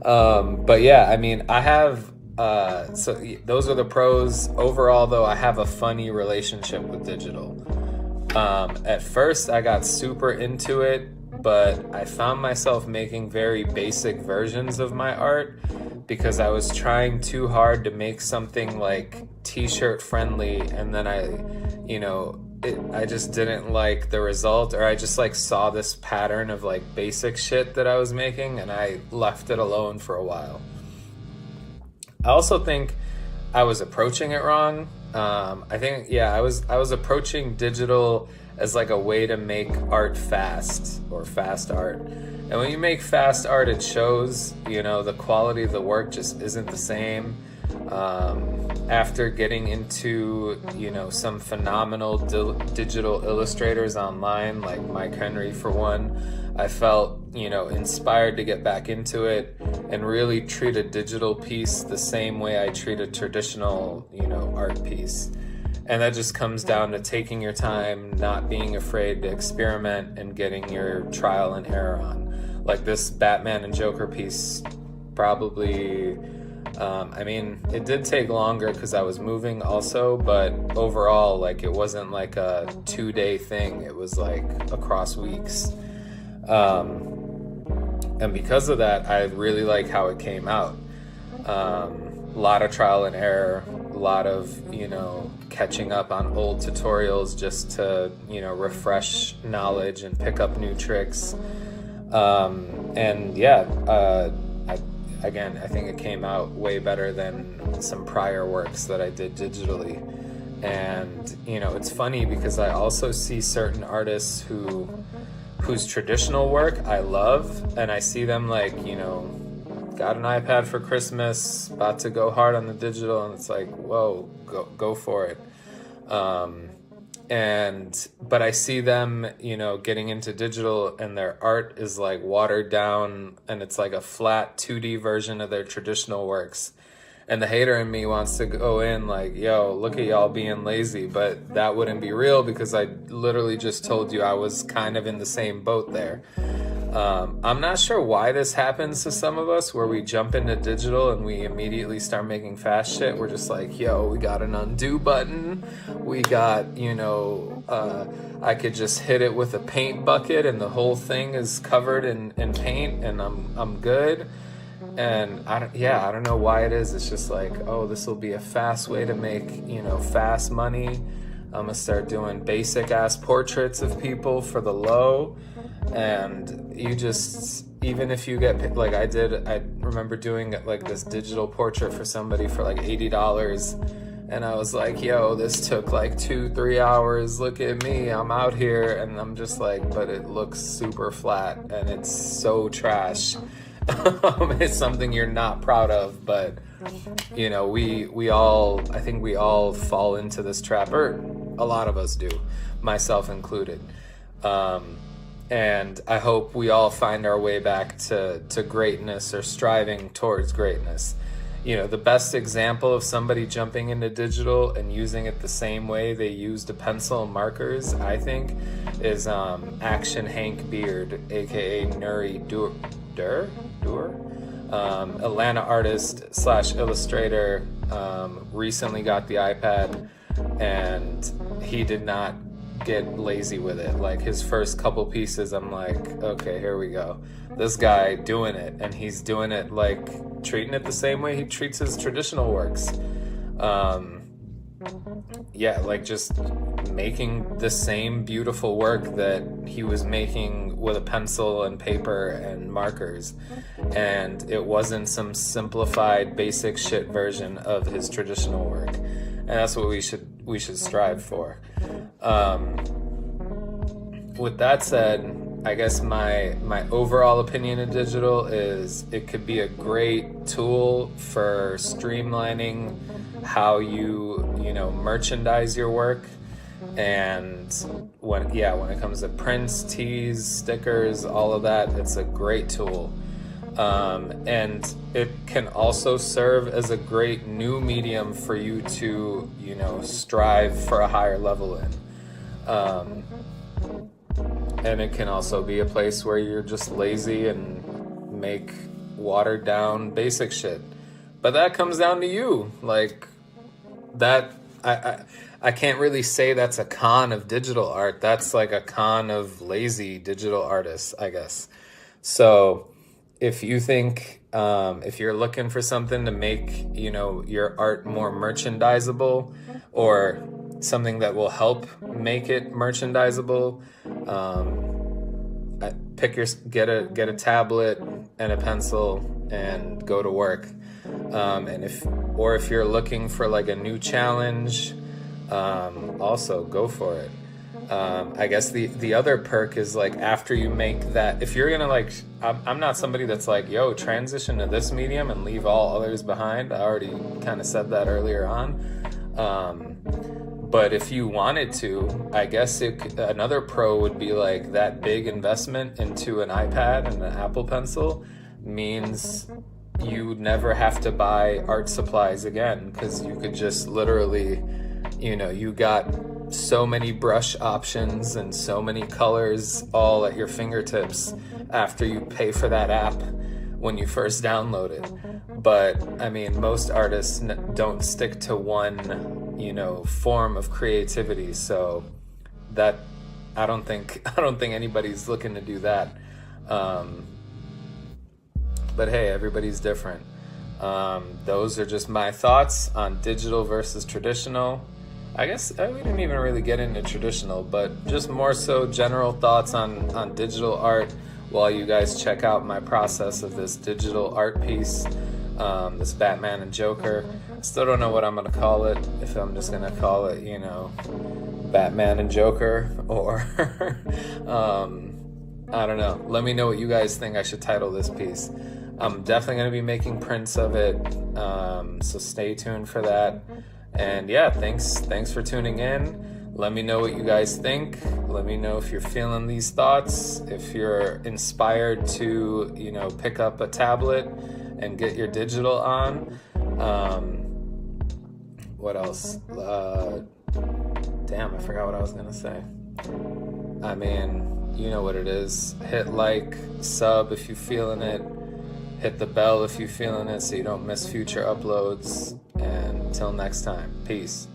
But yeah, I mean, I have, those are the pros. Overall, though, I have a funny relationship with digital. At first, I got super into it, but I found myself making very basic versions of my art because I was trying too hard to make something like t-shirt friendly, and then I just didn't like the result, or I just like saw this pattern of like basic shit that I was making, and I left it alone for a while. I also think I was approaching it wrong. I was approaching digital as like a way to make art fast, or fast art. And when you make fast art, it shows, the quality of the work just isn't the same. After getting into, some phenomenal digital illustrators online, like Mike Henry for one, I felt, inspired to get back into it and really treat a digital piece the same way I treat a traditional, art piece. And that just comes down to taking your time, not being afraid to experiment, and getting your trial and error on. Like this Batman and Joker piece, probably, it did take longer because I was moving also, but overall, like, it wasn't like a 2-day thing. It was like across weeks. And because of that, I really like how it came out. A lot of trial and error, a lot of, catching up on old tutorials just to, refresh knowledge and pick up new tricks. I think it came out way better than some prior works that I did digitally. And, it's funny because I also see certain artists whose traditional work I love, and I see them like, got an iPad for Christmas, about to go hard on the digital, and it's like, whoa, go for it. But I see them, getting into digital, and their art is like watered down, and it's like a flat 2D version of their traditional works. And the hater in me wants to go in like, yo, look at y'all being lazy, but that wouldn't be real because I literally just told you I was kind of in the same boat there. I'm not sure why this happens to some of us, where we jump into digital and we immediately start making fast shit. We're just like, yo, we got an undo button. We got, I could just hit it with a paint bucket and the whole thing is covered in paint, and I'm good. And I don't know why it is. It's just like, oh, this will be a fast way to make, fast money. I'm gonna start doing basic ass portraits of people for the low. And you just, even if you get, like I remember doing like this digital portrait for somebody for like $80. And I was like, yo, this took like 2-3 hours. Look at me, I'm out here. And I'm just like, but it looks super flat and it's so trash. It's something you're not proud of, but we all, I think we all fall into this trap, or a lot of us do, myself included. And I hope we all find our way back to greatness, or striving towards greatness. The best example of somebody jumping into digital and using it the same way they used a pencil and markers, I think, is Action Hank Beard, aka Nuri Dur, Atlanta artist / illustrator. Recently got the iPad, and he did not get lazy with it. Like his first couple pieces, I'm like, okay, here we go. This guy doing it, and he's doing it like treating it the same way he treats his traditional works. Like just making the same beautiful work that he was making with a pencil and paper and markers, and it wasn't some simplified basic shit version of his traditional work. And that's what we should strive for. With that said, I guess my overall opinion of digital is it could be a great tool for streamlining how you merchandise your work. And when it comes to prints, tees, stickers, all of that, it's a great tool. And it can also serve as a great new medium for you to, strive for a higher level in. And it can also be a place where you're just lazy and make watered down basic shit. But that comes down to you. Like that, I can't really say that's a con of digital art. That's like a con of lazy digital artists, I guess. So if you think, if you're looking for something to make, you know, your art more merchandisable, or something that will help make it merchandisable, get a tablet and a pencil and go to work. And if you're looking for like a new challenge, also go for it. I guess the other perk is like, after you make that, if you're gonna like, I'm not somebody that's like, yo, transition to this medium and leave all others behind. I already kind of said that earlier on. But if you wanted to, I guess another pro would be like, that big investment into an iPad and an Apple Pencil means you never have to buy art supplies again, because you could just literally, you know, you got so many brush options and so many colors all at your fingertips after you pay for that app when you first download it. But I mean, most artists don't stick to one, you know, form of creativity. So that, I don't think anybody's looking to do that. But hey, everybody's different. Those are just my thoughts on digital versus traditional. I guess we didn't even really get into traditional, but just more so general thoughts on digital art while you guys check out my process of this digital art piece, this Batman and Joker. Still don't know what I'm gonna call it, if I'm just gonna call it, you know, Batman and Joker, or I don't know. Let me know what you guys think I should title this piece. I'm definitely going to be making prints of it, so stay tuned for that. And yeah, thanks for tuning in. Let me know what you guys think. Let me know if you're feeling these thoughts, if you're inspired to, you know, pick up a tablet and get your digital on. What else? Damn, I forgot what I was going to say. I mean, you know what it is. Hit like, sub if you're feeling it. Hit the bell if you're feeling it, so you don't miss future uploads. And until next time, peace.